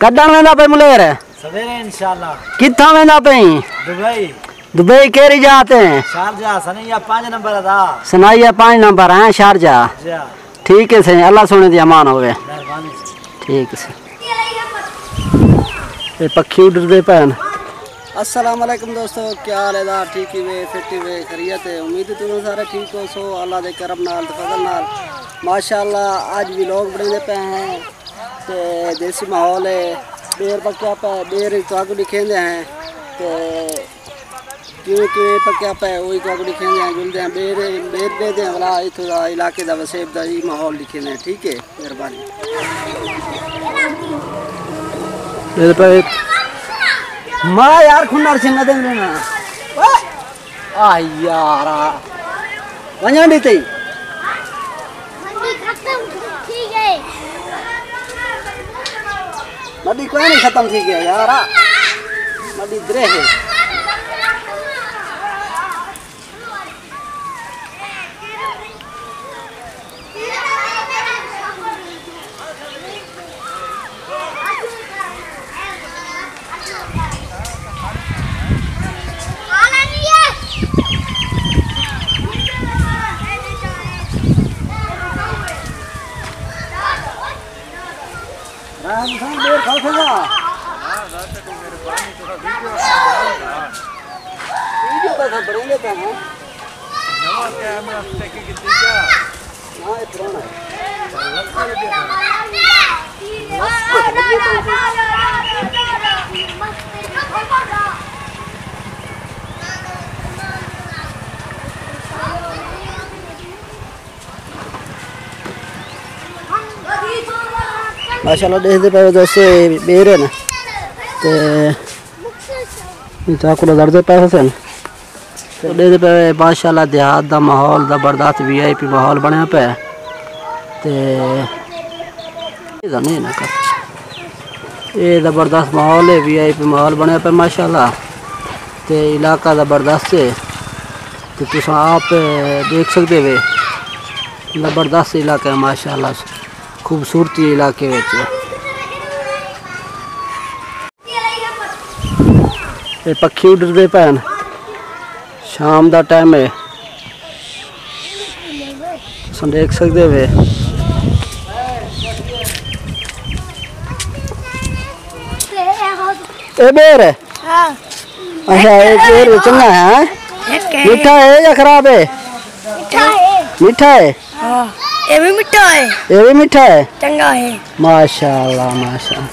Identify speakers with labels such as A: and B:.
A: कदन वेंदा पे मुलेर
B: सवेरे इंशाल्लाह।
A: किथा वेंदा पे?
B: दुबई।
A: दुबई केरी जाते हैं?
B: शारजा सनैया 5 नंबर अदा।
A: सनाइया 5 नंबर है शारजा। ठीक है सही, अल्लाह सोने दी अमान होवे। ठीक है। ये पक्षी उड़ते पैन। अस्सलाम वालेकुम दोस्तों, क्या हाल है? ठीक ही वे फिट ही वे खैरियत है। उम्मीद है तुम सारे ठीक हो सो अल्लाह दे करम नाल फजल नाल माशाअल्लाह। आज भी लोग बड़े पे हैं ते देसी माहौल है। बेर पक्या पे बेर तो दिखेंदे हैं ते किवें किवें पक्या पे वही तो दिखेंदे हैं जुलदे हैं बेर बेर दे दे वाला इथों दा इलाके दा वसेब दा ही माहौल दिखेंदे हैं। ठीक है, मेहरबानी। मेरे पे माँ यार खुन्नार से नदे में ना आ यार वंजन दी थी नदी कोई नहीं खत्म थी गया यार नदी द्रे है। देर खाओ वीडियो का सब बड़े लेते हैं नवा कैमरा टेक की क्या हां ये पुराना माशाल्लाह देखते पे जैसे बेर है ना ते चाकू दर्द पे से तो देखते पे माशाल्लाह देहात दा माहौल जबरदस्त वीआईपी माहौल बनया पे ते नहीं ना कर ये जबरदस्त माहौल है वीआईपी माहौल बनया पे माशाल्लाह ते इलाका जबरदस्त है तो तुम आप देख सकते वे जबरदस्त इलाका है माशाल्लाह खूबसूरती इलाके में। ये पक्षी उड़ते पैन शाम का टाइम है देख सकते वे ये बेर है। अच्छा ये बेर चंगा है मीठा है या खराब है? मीठा है।
C: ये भी मीठा है।
A: ये भी मीठा है,
C: चंगा है।
A: माशाल्लाह माशाल्लाह।